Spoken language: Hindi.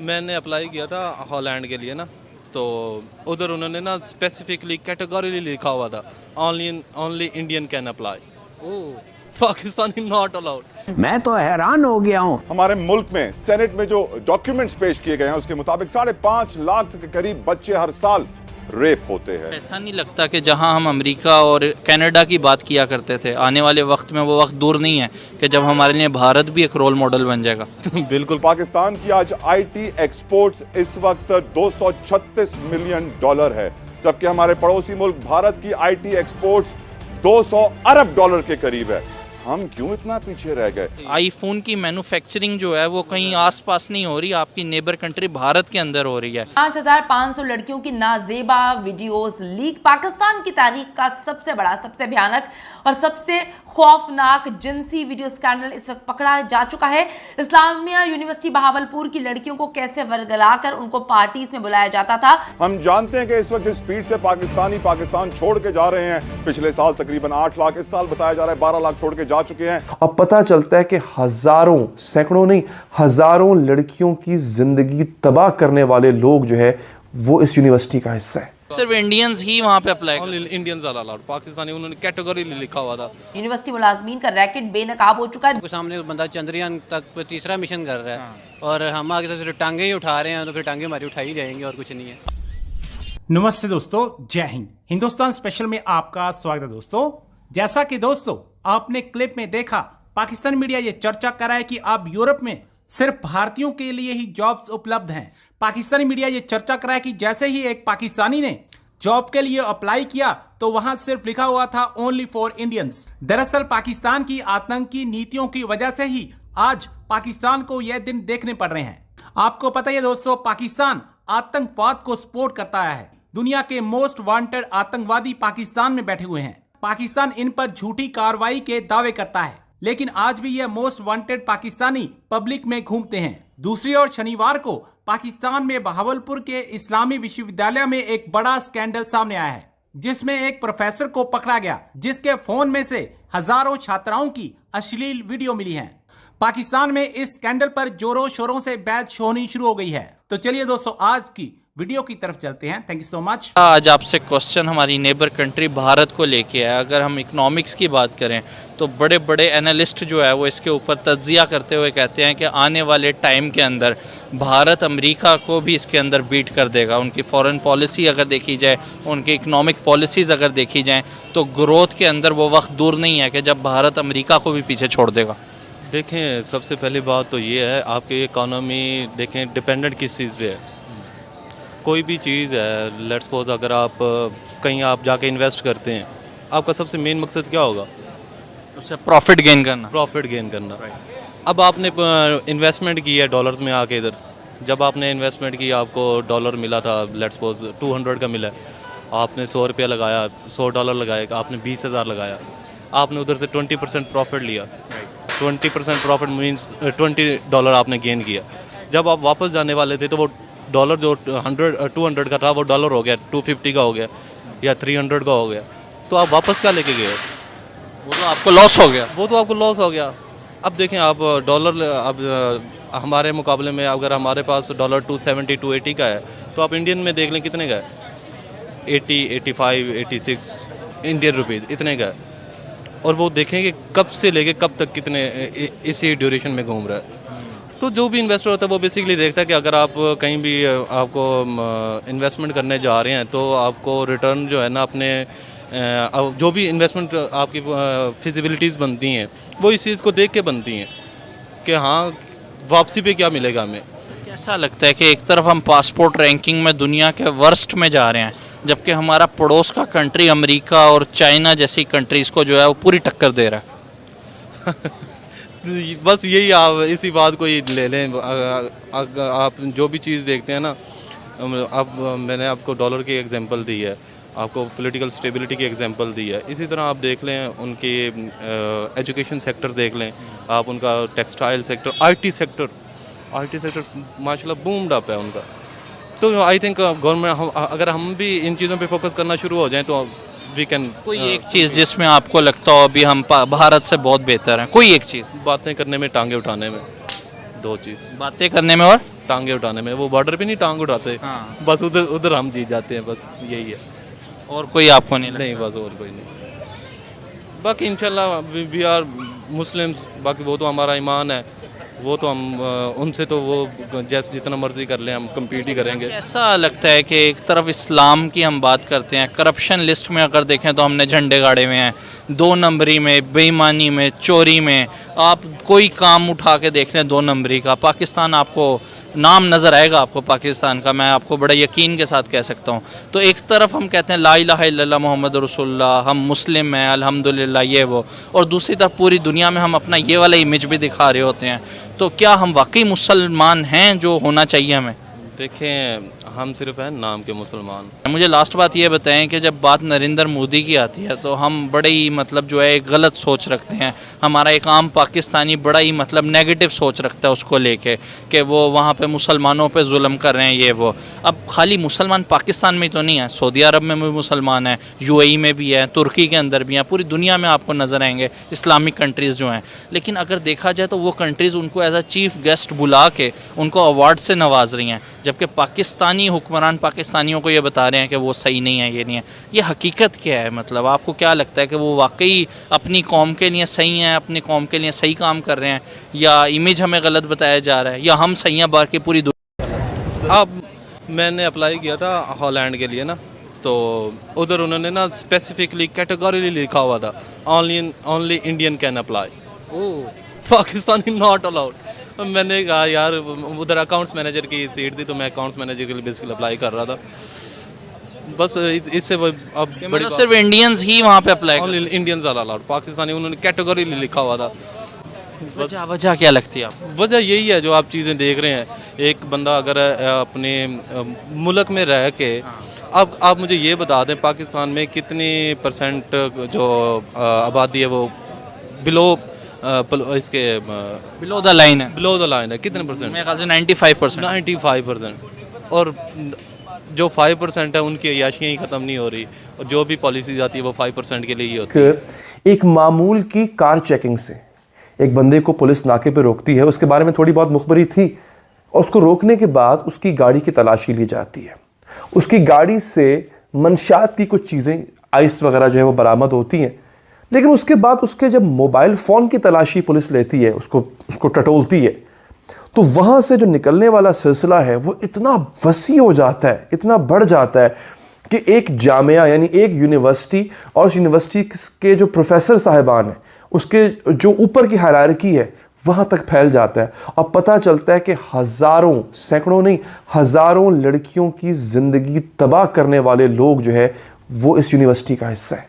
मैंने अप्लाई किया था हॉलैंड के लिए ना, तो उधर उन्होंने ना स्पेसिफिकली कैटेगरी लिखा हुआ था, only Indian can apply. Pakistani not allowed. मैं तो हैरान हो गया हूँ। हमारे मुल्क में सेनेट में जो डॉक्यूमेंट्स पेश किए गए हैं उसके मुताबिक 5.5 लाख के करीब बच्चे हर साल रेप होते हैं। ऐसा नहीं लगता कि जहां हम अमेरिका और कनाडा की बात किया करते थे, आने वाले वक्त में वो वक्त दूर नहीं है कि जब हमारे लिए भारत भी एक रोल मॉडल बन जाएगा। बिल्कुल। पाकिस्तान की आज आईटी एक्सपोर्ट्स इस वक्त $236 मिलियन है, जबकि हमारे पड़ोसी मुल्क भारत की आईटी एक्सपोर्ट्स $200 अरब के करीब है। हम क्यों इतना पीछे रह गए? आईफोन की मैन्युफैक्चरिंग जो है वो कहीं आसपास नहीं हो रही, आपकी नेबर कंट्री भारत के अंदर हो रही है। 5,500 लड़कियों की नाजेबा वीडियोस लीक। पाकिस्तान की तारीख का सबसे बड़ा, सबसे भयानक और सबसे खौफनाक जिनसी वीडियो स्कैंडल इस वक्त पकड़ा जा चुका है। इस्लामिया यूनिवर्सिटी बहावलपुर की लड़कियों को कैसे वर्गलाकर उनको पार्टीज में बुलाया जाता था। हम जानते हैं कि इस वक्त जिस स्पीड से पाकिस्तान छोड़ के जा रहे हैं, पिछले साल तकरीबन 8 लाख, इस साल बताया जा रहा है 12 लाख छोड़ के जा चुके हैं। अब पता चलता है कि हजारों, सैकड़ों नहीं, हजारों लड़कियों की जिंदगी तबाह करने वाले लोग जो है वो इस यूनिवर्सिटी का हिस्सा है। सिर्फ इंडियंस ही वहाँ पे apply only Indians are allowed. Pakistani उन्होंने कैटेगरी लिखा हुआ था। यूनिवर्सिटी मुलाजमीन का रैकेट बेनकाब हो चुका है। सामने बंदा चंद्रयान तक तीसरा मिशन कर रहा है और हम आगे तो सिर्फ टांगे ही उठा रहे हैं, तो फिर टांगे हमारी उठाई जाएंगी और कुछ नहीं है। नमस्ते दोस्तों, जय हिंद। हिंदुस्तान स्पेशल में आपका स्वागत है दोस्तों। जैसा कि दोस्तों आपने क्लिप में देखा, पाकिस्तान मीडिया ये चर्चा कर रहा है कि अब यूरोप में सिर्फ भारतीयों के लिए ही जॉब्स उपलब्ध हैं। पाकिस्तानी मीडिया ये चर्चा कर रहा है कि जैसे ही एक पाकिस्तानी ने जॉब के लिए अप्लाई किया तो वहां सिर्फ लिखा हुआ था ओनली फॉर इंडियंस। दरअसल पाकिस्तान की आतंकी नीतियों की वजह से ही आज पाकिस्तान को यह दिन देखने पड़ रहे हैं। आपको पता है दोस्तों, पाकिस्तान आतंकवाद को सपोर्ट करता है। दुनिया के मोस्ट वांटेड आतंकवादी पाकिस्तान में बैठे हुए हैं। पाकिस्तान इन पर झूठी कार्रवाई के दावे करता है, लेकिन आज भी यह मोस्ट वांटेड पाकिस्तानी पब्लिक में घूमते हैं। दूसरी ओर शनिवार को पाकिस्तान में बहावलपुर के इस्लामी विश्वविद्यालय में एक बड़ा स्कैंडल सामने आया है, जिसमें एक प्रोफेसर को पकड़ा गया, जिसके फोन में से हजारों छात्राओं की अश्लील वीडियो मिली है। पाकिस्तान में इस स्कैंडल पर जोरों शोरों से बहस होनी शुरू हो गई है। तो चलिए दोस्तों आज की वीडियो की तरफ चलते हैं। Thank you so much. आज आपसे क्वेश्चन हमारी नेबर कंट्री भारत को लेके है। अगर हम इकोनॉमिक्स की बात करें तो बड़े बड़े एनालिस्ट जो है वो इसके ऊपर तज्जिया करते हुए कहते हैं कि आने वाले टाइम के अंदर भारत अमेरिका को भी इसके अंदर बीट कर देगा। उनकी फॉरेन पॉलिसी अगर देखी जाए, उनकी इकोनॉमिक पॉलिसीज़ अगर देखी जाएँ तो ग्रोथ के अंदर वो वक्त दूर नहीं है कि जब भारत अमेरिका को भी पीछे छोड़ देगा। देखें, सबसे पहली बात तो ये है, आपकी इकोनॉमी देखें डिपेंडेंट किस चीज़ पे है। कोई भी चीज़ है, लेट्स सपोज अगर आप कहीं आप जाके इन्वेस्ट करते हैं, आपका सबसे मेन मकसद क्या होगा? उससे प्रॉफिट गेन करना। प्रॉफिट गेन करना। अब आपने इन्वेस्टमेंट की है डॉलर्स में आके इधर, जब आपने इन्वेस्टमेंट की आपको डॉलर मिला था, लेट्स सपोज 200 का मिला, आपने $100 लगाया, $100 लगाया, आपने 20,000 लगाया, आपने उधर से 20% प्रॉफिट लिया। 20% प्रॉफिट मीन्स $20 आपने गेन किया। जब आप वापस जाने वाले थे तो वो डॉलर जो 200 का था वो डॉलर हो गया 250 का हो गया या 300 का हो गया, तो आप वापस क्या लेके गए? वो तो आपको लॉस हो गया। वो तो आपको लॉस हो गया। अब देखें आप डॉलर, अब हमारे मुकाबले में अगर हमारे पास डॉलर 270 280 का है, तो आप इंडियन में देख लें कितने का है? 80 85 86 इंडियन रुपीज़ इतने का है। और वो देखेंगे कब से लेके कब तक कितने इसी ड्यूरेशन में घूम रहा है। तो जो भी इन्वेस्टर होता है वो बेसिकली देखता है कि अगर आप कहीं भी आपको इन्वेस्टमेंट करने जा रहे हैं तो आपको रिटर्न जो है ना अपने जो भी इन्वेस्टमेंट आपकी फिजिबिलिटीज़ बनती हैं वो इस चीज़ को देख के बनती हैं कि हाँ वापसी पे क्या मिलेगा हमें। कैसा लगता है कि एक तरफ हम पासपोर्ट रैंकिंग में दुनिया के वर्स्ट में जा रहे हैं, जबकि हमारा पड़ोस का कंट्री अमेरिका और चाइना जैसी कंट्रीज़ को जो है वो पूरी टक्कर दे रहा है। बस यही आप इसी बात को ही ले लें। आप जो भी चीज़ देखते हैं ना, अब मैंने आपको डॉलर की एग्जांपल दी है, आपको पॉलिटिकल स्टेबिलिटी की एग्जांपल दी है, इसी तरह आप देख लें उनके एजुकेशन सेक्टर देख लें, आप उनका टेक्सटाइल सेक्टर, आईटी सेक्टर माशाल्लाह बूम्ड अप है उनका। तो आई थिंक गवर्नमेंट, अगर हम भी इन चीज़ों पे फोकस करना शुरू हो जाएं तो वी कैन। कोई एक चीज़ जिसमें आपको लगता हो अभी हम भारत से बहुत बेहतर हैं, कोई एक चीज़? बातें करने में, टांगे उठाने में, 2 चीज़। बातें करने में और टांगे उठाने में, वो बॉर्डर पे नहीं टांग उठाते, हाँ। बस उधर उधर हम जीत जाते हैं, बस यही है। और कोई आपको नहीं लगता? नहीं, बस और कोई नहीं। बाकी इंशाल्लाह वी आर मुस्लिम्स, बाकी वो तो हमारा ईमान है, वो तो हम उनसे तो वो जैसे जितना मर्जी कर लें, हम कम्पीट ही करेंगे। ऐसा लगता है कि एक तरफ इस्लाम की हम बात करते हैं, करप्शन लिस्ट में अगर देखें तो हमने झंडे गाड़े हुए हैं, 2 नंबरी में, बेईमानी में, चोरी में, आप कोई काम उठा के देख लें 2 नंबरी का, पाकिस्तान आपको नाम नज़र आएगा आपको पाकिस्तान का, मैं आपको बड़े यकीन के साथ कह सकता हूँ। तो एक तरफ हम कहते हैं ला इलाहा इल्लल्लाह मोहम्मद रसूलुल्लाह, हम मुस्लिम हैं अल्हम्दुलिल्लाह ये वो, और दूसरी तरफ पूरी दुनिया में हम अपना ये वाला इमेज भी दिखा रहे होते हैं। तो क्या हम वाकई मुसलमान हैं जो होना चाहिए हमें? देखें, हम सिर्फ हैं नाम के मुसलमान। मुझे लास्ट बात ये बताएं कि जब बात नरेंद्र मोदी की आती है तो हम बड़े ही मतलब जो है एक गलत सोच रखते हैं, हमारा एक आम पाकिस्तानी बड़ा ही मतलब नेगेटिव सोच रखता है उसको लेके कि वो वहाँ पे मुसलमानों पे जुल्म कर रहे हैं ये वो। अब खाली मुसलमान पाकिस्तान में तो नहीं है, सऊदी अरब में भी मुसलमान हैं, यूएई में भी है, तुर्की के अंदर भी हैं, पूरी दुनिया में आपको नज़र आएंगे इस्लामिक कंट्रीज़ जो हैं। लेकिन अगर देखा जाए तो वो कंट्रीज़ उनको एज अ चीफ गेस्ट बुला के उनको अवार्ड से नवाज रही हैं, जबकि पाकिस्तानी हुक्मरान पाकिस्तानियों को ये बता रहे हैं कि वो सही नहीं है, ये नहीं है। ये हकीकत क्या है? मतलब आपको क्या लगता है कि वो वाकई अपनी कौम के लिए सही हैं, अपनी कौम के लिए सही काम कर रहे हैं, या इमेज हमें गलत बताया जा रहा है, या हम सही हैं बाकी पूरी दुनिया? अब मैंने अप्लाई किया था हॉलैंड के लिए ना, तो उधर उन्होंने ना स्पेसिफिकली कैटेगरी लिखा हुआ था, only Indian can apply, Pakistani not allowed. मैंने कहा यार, उधर अकाउंट्स मैनेजर की सीट थी तो मैं अकाउंट्स मैनेजर के लिए बेसिकली अप्लाई कर रहा था, बस इससे अब मतलब सिर्फ इंडियंस ही वहाँ पे apply? Only Indians are allowed, Pakistani उन्होंने कैटेगरी लिखा हुआ था। वजह क्या लगती है आपको? वजह यही है जो आप चीज़ें देख रहे हैं, एक बंदा अगर अपने मुल्क में रह के, अब आप मुझे ये बता दें पाकिस्तान में कितनी परसेंट जो आबादी है वो बिलो इसके बिलो द लाइन है? बिलो द लाइन है, कितने परसेंट? मेरे ख्याल से 95%। 95%। और जो 5% है उनकी अयाशियाँ ही ख़त्म नहीं हो रही, और जो भी पॉलिसीज आती है वो 5% के लिए ही होती है। एक मामूल की कार चेकिंग से एक बंदे को पुलिस नाके पे रोकती है, उसके बारे में थोड़ी बहुत मुखबरी थी, और उसको रोकने के बाद उसकी गाड़ी की तलाशी ली जाती है। उसकी गाड़ी से मंशात की कुछ चीज़ें, आइस वगैरह जो है वो बरामद होती हैं, लेकिन उसके बाद उसके जब मोबाइल फ़ोन की तलाशी पुलिस लेती है, उसको टटोलती है, तो वहाँ से जो निकलने वाला सिलसिला है वो इतना वसी हो जाता है, इतना बढ़ जाता है कि एक जामिया यानी एक यूनिवर्सिटी, और उस यूनिवर्सिटी के जो प्रोफेसर साहिबान हैं उसके जो ऊपर की हायरार्की है वहाँ तक फैल जाता है, और पता चलता है कि हज़ारों, सैकड़ों नहीं, हज़ारों लड़कियों की ज़िंदगी तबाह करने वाले लोग जो है वो इस यूनिवर्सिटी का हिस्सा है।